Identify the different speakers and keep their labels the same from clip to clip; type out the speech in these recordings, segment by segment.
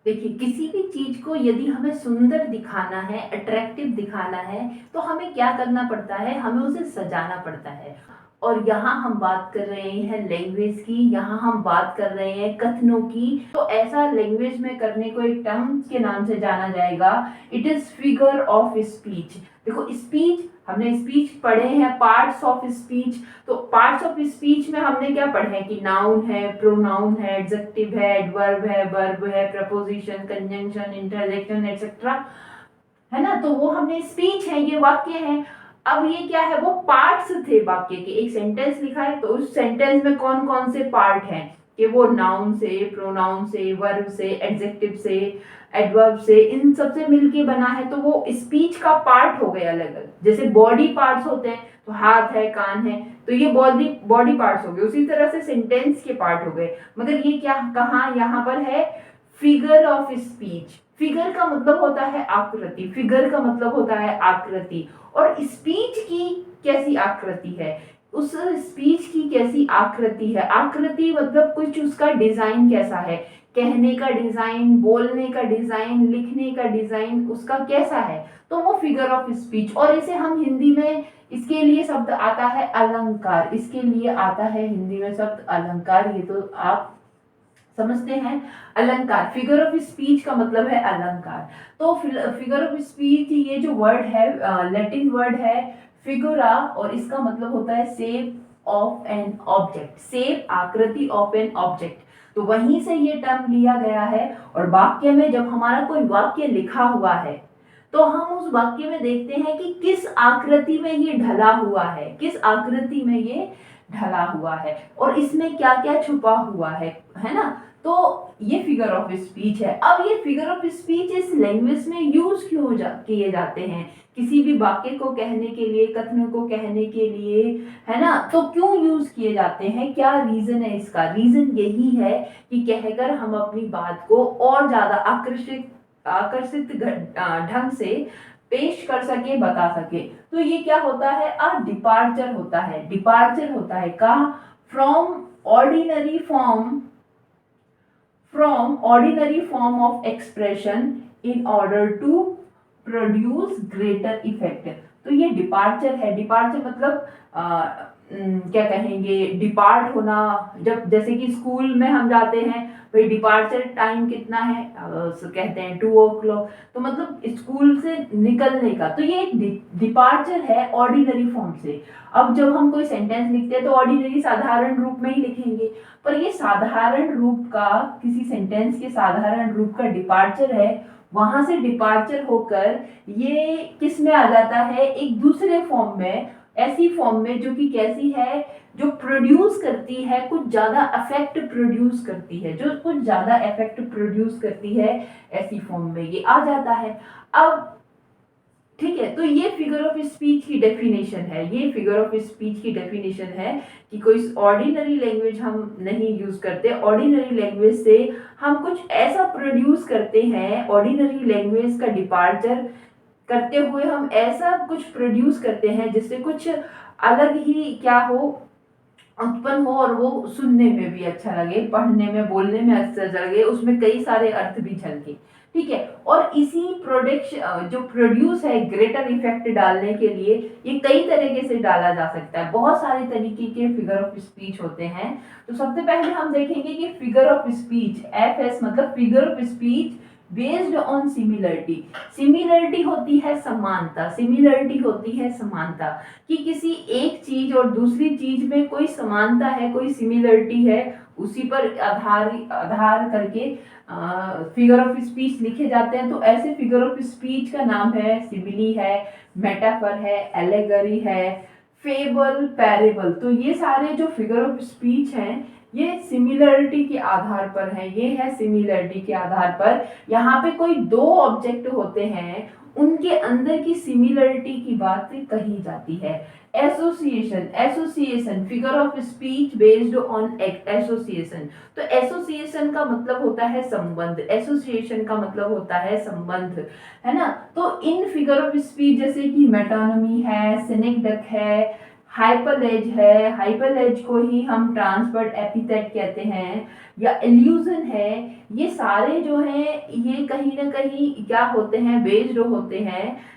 Speaker 1: देखिए, किसी भी चीज को यदि हमें सुंदर दिखाना है, अट्रैक्टिव दिखाना है, तो हमें क्या करना पड़ता है, हमें उसे सजाना पड़ता है। और यहाँ हम बात कर रहे हैं लैंग्वेज की, यहाँ हम बात कर रहे हैं कथनों की। तो ऐसा लैंग्वेज में करने को एक टर्म के नाम से जाना जाएगा, it is figure of speech. देखो, स्पीच हमने स्पीच पढ़े हैं, पार्ट्स ऑफ स्पीच। तो पार्ट्स ऑफ स्पीच में हमने क्या पढ़े हैं कि नाउन है, प्रोनाउन है, एडजेक्टिव है, एडवर्ब है, वर्ब है, प्रपोजिशन, कंजंक्शन, इंटरजेक्शन एक्सेट्रा, है ना। तो वो हमने स्पीच है, ये वाक्य है। अब ये क्या है, वो पार्ट्स थे वाक्य के। एक सेंटेंस लिखा है तो उस सेंटेंस में कौन कौन से पार्ट हैं, कि वो नाउन से, प्रोनाउन से, वर्ब से, एडजेक्टिव से, एडवर्ब से, इन सब से मिलके बना है। तो वो स्पीच का पार्ट हो गए अलग अलग। जैसे बॉडी पार्ट्स होते हैं, तो हाथ है, कान है, तो ये बॉडी बॉडी पार्ट्स हो गए। उसी तरह से सेंटेंस के पार्ट हो गए। मगर ये क्या कहाँ यहाँ पर है, फिगर ऑफ स्पीच। फिगर का मतलब होता है आकृति, फिगर का मतलब होता है आकृति। और स्पीच की कैसी आकृति है, उस स्पीच की कैसी आकृति है। आकृति मतलब कुछ उसका डिजाइन कैसा है, कहने का डिजाइन, बोलने का डिजाइन, लिखने का डिजाइन उसका कैसा है, तो वो फिगर ऑफ स्पीच। और इसे हम हिंदी में, इसके लिए शब्द आता है अलंकार। इसके लिए आता है हिंदी में शब्द अलंकार, ये तो आप समझते हैं। अलंकार, फिगर ऑफ स्पीच का मतलब है अलंकार। तो फिगर ऑफ स्पीच, ये जो वर्ड है, लैटिन वर्ड है फिगुरा, और इसका मतलब होता है shape of an object, shape आकृति ऑफ एन ऑब्जेक्ट। तो वहीं से ये टर्म लिया गया है। और वाक्य में जब हमारा कोई वाक्य लिखा हुआ है, तो हम उस वाक्य में देखते हैं कि किस आकृति में ये ढला हुआ है, किस आकृति में ये ढला हुआ है, और इसमें क्या क्या छुपा हुआ है ना। तो ये फिगर ऑफ स्पीच है। अब ये फिगर ऑफ स्पीच इस लैंग्वेज में यूज क्यों किए जाते हैं, किसी भी वाक्य को कहने के लिए, कथनों को कहने के लिए, है ना। तो क्यों यूज किए जाते हैं, क्या रीजन है इसका। रीजन यही है कि कहकर हम अपनी बात को और ज्यादा आकर्षित आकर्षित ढंग से पेश कर सके, बता सके। तो ये क्या होता है, डिपार्चर होता है। डिपार्चर होता है कहाँ, from ordinary form, of expression in order to produce greater effect। तो ये डिपार्चर है। डिपार्चर मतलब क्या कहेंगे, डिपार्ट होना। जब जैसे कि स्कूल में हम जाते हैं, भाई डिपार्चर टाइम कितना है, कहते हैं 2 o'clock। तो मतलब स्कूल से निकलने का, तो ये एक डिपार्चर है ऑर्डिनरी फॉर्म से। अब जब हम कोई सेंटेंस लिखते हैं तो ऑर्डिनरी साधारण रूप में ही लिखेंगे, पर ये साधारण रूप का, किसी सेंटेंस के साधारण रूप का डिपार्चर है। वहां से डिपार्चर होकर ये किस में आ जाता है, एक दूसरे फॉर्म में, ऐसी फॉर्म में जो कि कैसी है, जो प्रोड्यूस करती है, कुछ ज्यादा इफेक्ट प्रोड्यूस करती है, जो कुछ ज्यादा इफेक्ट प्रोड्यूस करती है, ऐसी फॉर्म में ये आ जाता है। अब ठीक है, तो ये फिगर ऑफ स्पीच की डेफिनेशन है। ये फिगर ऑफ स्पीच की डेफिनेशन है कि कोई ऑर्डिनरी लैंग्वेज हम नहीं यूज करते। ऑर्डिनरी लैंग्वेज से हम कुछ ऐसा प्रोड्यूस करते हैं, ऑर्डिनरी लैंग्वेज का डिपार्चर करते हुए हम ऐसा कुछ प्रोड्यूस करते हैं जिससे कुछ अलग ही क्या हो, उत्पन्न हो, और वो सुनने में भी अच्छा लगे, पढ़ने में, बोलने में अच्छा लगे, उसमें कई सारे अर्थ भी झलके। ठीक है, और इसी प्रोडक्शन जो प्रोड्यूस है, ग्रेटर इफेक्ट डालने के लिए ये कई तरीके से डाला जा सकता है। बहुत सारे तरीके के फिगर ऑफ स्पीच होते हैं। तो सबसे पहले हम देखेंगे कि figure of speech, F S मतलब figure of speech based on similarity. Similarity होती है समानता, सिमिलरिटी होती है समानता, कि किसी एक चीज और दूसरी चीज में कोई समानता है, कोई सिमिलरिटी है, उसी पर आधार करके फिगर ऑफ स्पीच लिखे जाते हैं। तो ऐसे फिगर ऑफ स्पीच का नाम है सिमिली है, मेटाफर है, एलेगरी है, फेबल, पैरेबल। तो ये सारे जो फिगर ऑफ स्पीच हैं, ये सिमिलरिटी के आधार पर है। ये है सिमिलरिटी के आधार पर, यहाँ पे कोई दो ऑब्जेक्ट होते हैं, उनके अंदर की सिमिलरिटी की बात कही जाती है। Association, association figure of speech based on association. तो एसोसिएशन का मतलब होता है संबंध, एसोसिएशन का मतलब होता है संबंध, है ना। तो इन फिगर ऑफ स्पीच जैसे कि मेटोनमी है, सिनेक्डक है, हाइपरलेज है, हाइपरलेज को ही हम ट्रांसफर्ड एपिथेट कहते हैं, या इल्यूजन है। ये सारे जो हैं ये कहीं ना कहीं क्या होते हैं, बेस्ड होते हैं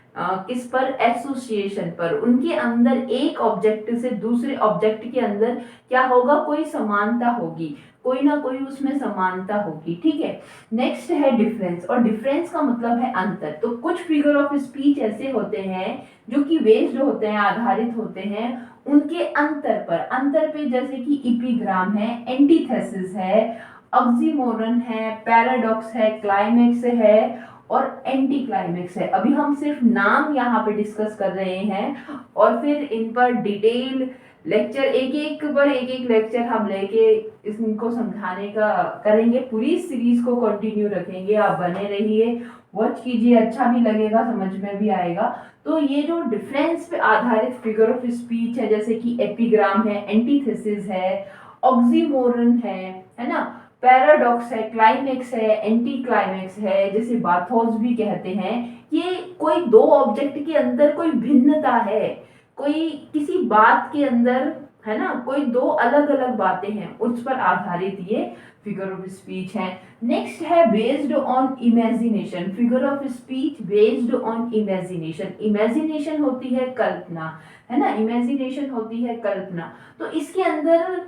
Speaker 1: किस पर, एसोसिएशन पर। उनके अंदर एक ऑब्जेक्ट से दूसरे ऑब्जेक्ट के अंदर क्या होगा, कोई समानता होगी, कोई ना कोई उसमें समानता होगी, ठीक है। नेक्स्ट है डिफरेंस, और डिफरेंस का मतलब है अंतर। तो कुछ फिगर ऑफ स्पीच ऐसे होते हैं जो कि बेस्ड होते हैं, आधारित होते हैं उनके अंतर पर। अंतर पे जैसे कि इपिग्राम है, एंटीथेसिस है, ऑक्सीमोरन है, पैराडॉक्स है, क्लाइमेक्स है और एंटी क्लाइमेक्स है। अभी हम सिर्फ नाम यहाँ पे डिस्कस कर रहे हैं और फिर इन पर डिटेल लेक्चर, एक एक लेक्चर हम लेके इनको समझाने का करेंगे। पूरी सीरीज को कंटिन्यू रखेंगे, आप बने रहिए, वॉच कीजिए, अच्छा भी लगेगा, समझ में भी आएगा। तो ये जो डिफरेंस पे आधारित फिगर ऑफ स्पीच है, जैसे कि एपिग्राम है, एंटीथेसिस है, ऑक्सीमोरन है ना, पैराडॉक्स है, क्लाइमेक्स है, एंटी क्लाइमेक्स है, जैसे बाथोस भी कहते हैं, ये कोई दो ऑब्जेक्ट के अंदर कोई भिन्नता है, कोई किसी बात के अंदर है ना, कोई दो अलग अलग बातें हैं, उस पर आधारित ये फिगर ऑफ स्पीच है। नेक्स्ट है based on imagination, figure of speech based on imagination. Imagination होती है कल्पना, है ना, इमेजिनेशन होती है कल्पना। तो इसके अंदर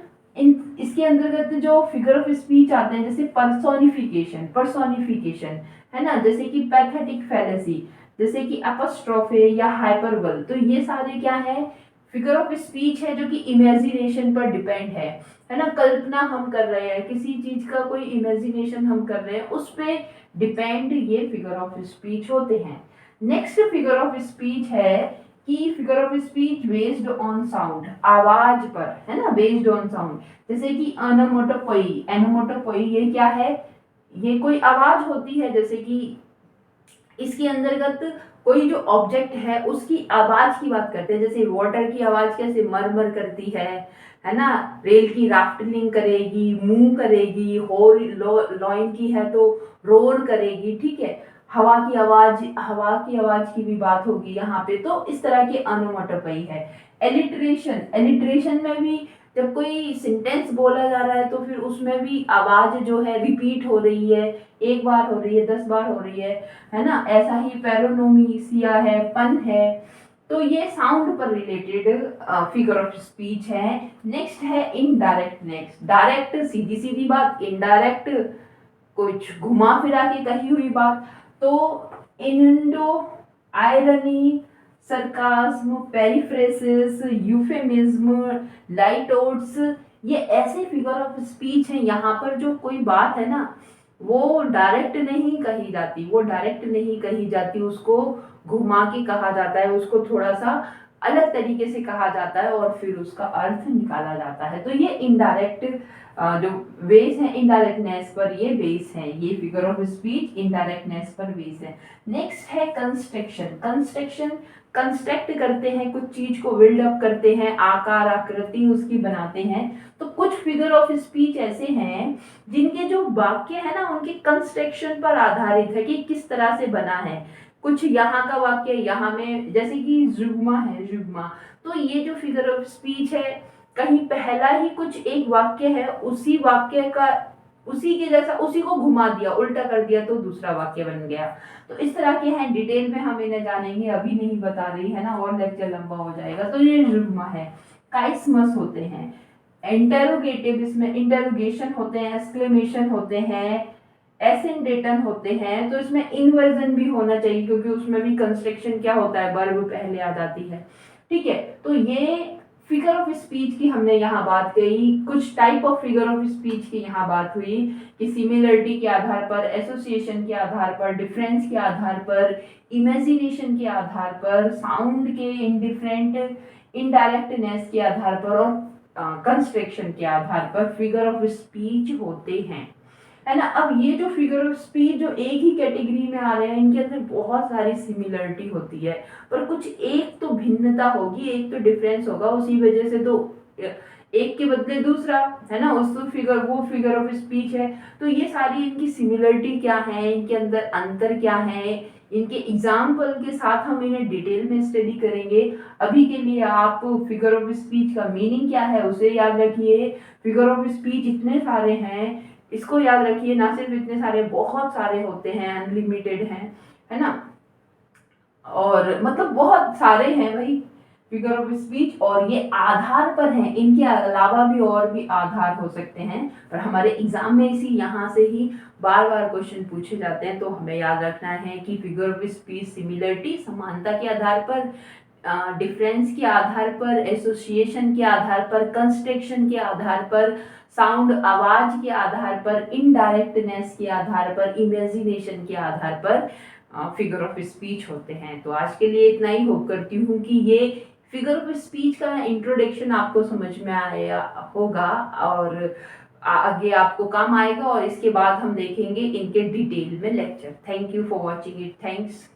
Speaker 1: इसके अंतर्गत जो फिगर ऑफ स्पीच आते हैं, जैसे पर्सोनिफिकेशन है ना, जैसे कि पैथेटिक फैलेसी, जैसे कि एपोस्ट्रोफे या हाइपरबल। तो ये सारे क्या है, फिगर ऑफ स्पीच है जो कि इमेजिनेशन पर डिपेंड है ना। कल्पना हम कर रहे हैं, किसी चीज का कोई इमेजिनेशन हम कर रहे हैं, उस पे डिपेंड ये फिगर ऑफ स्पीच होते हैं। नेक्स्ट फिगर ऑफ स्पीच है कि figure of speech based on sound, आवाज पर, है ना, बेस्ड ऑन साउंड। जैसे कि एनोमोटोपोई, एनोमोटोपोई ये क्या है, ये कोई आवाज होती है, जैसे कि इसके अंतर्गत कोई जो ऑब्जेक्ट है उसकी आवाज की बात करते हैं। जैसे वाटर की आवाज कैसे मर करती है ना, रेल की राफ्टिंग करेगी, मूव करेगी, लॉइन की है तो रोर करेगी, ठीक है। हवा की आवाज की भी बात होगी यहाँ पे। तो इस तरह के अनोमोटोपई है। एलिट्रेशन, एलिट्रेशन में भी जब कोई सेंटेंस बोला जा रहा है तो फिर उसमें भी आवाज जो है रिपीट हो रही है, एक बार हो रही है, 10 बार हो रही है ना। ऐसा ही पैरोनोमीसिया है, पन है। तो ये साउंड पर रिलेटेड फिगर ऑफ स्पीच है। नेक्स्ट है इनडायरेक्ट। नेक्स्ट डायरेक्ट, सीधी सीधी बात, इनडायरेक्ट कुछ घुमा फिरा के कही हुई बात। तो इनुंडो, आयरनी, सरकास्म, पेरिफ्रेसिस, यूफेमिज्म, लाइटोट्स, ये ऐसे फिगर ऑफ स्पीच हैं यहाँ पर जो कोई बात है ना वो डायरेक्ट नहीं कही जाती, वो डायरेक्ट नहीं कही जाती, उसको घुमा के कहा जाता है, उसको थोड़ा सा अलग तरीके से कहा जाता है और फिर उसका अर्थ निकाला जाता है। तो ये इनडायरेक्ट जो बेस है, इनडायरेक्टनेस पर ये बेस है, ये फिगर ऑफ स्पीच इनडायरेक्टनेस पर बेस है। नेक्स्ट है कंस्ट्रक्शन। कंस्ट्रक्शन कंस्ट्रक्ट करते हैं, कुछ चीज को बिल्ड अप करते हैं, आकार आकृति उसकी बनाते हैं। तो कुछ फिगर ऑफ स्पीच ऐसे हैं जिनके जो वाक्य है ना उनके कंस्ट्रक्शन पर आधारित है कि किस तरह से बना है। कुछ यहाँ का वाक्य यहाँ में, जैसे कि जुग्मा है, जुग्मा। तो ये जो फिगर ऑफ स्पीच है, कहीं पहला ही कुछ एक वाक्य है, उसी वाक्य का उसी के जैसा, उसी को घुमा दिया, उल्टा कर दिया तो दूसरा वाक्य बन गया। तो इस तरह के हैं, डिटेल में हम इन्हें जानेंगे, अभी नहीं बता रही है ना, और लेक्चर लंबा हो जाएगा। तो ये जुग्मा है। काइस्मस होते हैं। इंटेरोगेटिव, इसमें इंटेरोगेशन होते हैं, एक्सक्लेमेशन होते हैं, एसेंडेटन होते हैं। तो इसमें इन्वर्जन भी होना चाहिए क्योंकि उसमें भी कंस्ट्रक्शन क्या होता है, वर्ब पहले आ जाती है, ठीक है। तो ये फिगर ऑफ स्पीच की हमने यहाँ बात कही, कुछ type of figure of speech की यहाँ बात हुई कि सिमिलरिटी के आधार पर, एसोसिएशन के आधार पर, डिफरेंस के आधार पर, इमेजिनेशन के आधार पर, साउंड के इंडिफरेंट इनडायरेक्टनेस के आधार पर और कंस्ट्रक्शन के आधार पर फिगर ऑफ स्पीच होते हैं, है ना। अब ये जो फिगर ऑफ स्पीच जो एक ही कैटेगरी में आ रहे हैं, इनके अंदर बहुत सारी सिमिलरिटी होती है पर कुछ एक तो भिन्नता होगी, एक तो डिफरेंस होगा। उसी वजह से तो एक के बदले दूसरा, है ना, उस फिगर वो फिगर ऑफ स्पीच है। तो ये सारी इनकी सिमिलरिटी क्या है, इनके अंदर अंतर क्या है, इनके एग्जाम्पल के साथ हम इन्हें डिटेल में स्टडी करेंगे। अभी के लिए आप फिगर ऑफ स्पीच का मीनिंग क्या है उसे याद रखिए। फिगर ऑफ स्पीच इतने सारे हैं, इसको याद रखिए, ना सिर्फ इतने सारे, बहुत सारे होते हैं, अनलिमिटेड हैं, है ना, और मतलब बहुत सारे हैं भाई फिगर ऑफ स्पीच, और ये आधार पर हैं, इनके अलावा भी और भी आधार हो सकते हैं, पर हमारे एग्जाम में इसी यहाँ से ही बार बार क्वेश्चन पूछे जाते हैं। तो हमें याद रखना है कि फिगर ऑफ स्पीच सिमिलरिटी, समानता के आधार पर, डिफरेंस के आधार पर, एसोसिएशन के आधार पर, कंस्ट्रक्शन के आधार पर, साउंड आवाज के आधार पर, इनडायरेक्टनेस के आधार पर, इमेजिनेशन के आधार पर फिगर ऑफ स्पीच होते हैं। तो आज के लिए इतना ही होप करती हूँ कि ये फिगर ऑफ स्पीच का इंट्रोडक्शन आपको समझ में आया होगा और आगे आपको काम आएगा, और इसके बाद हम देखेंगे इनके डिटेल में lecture. Thank you for watching it. Thanks.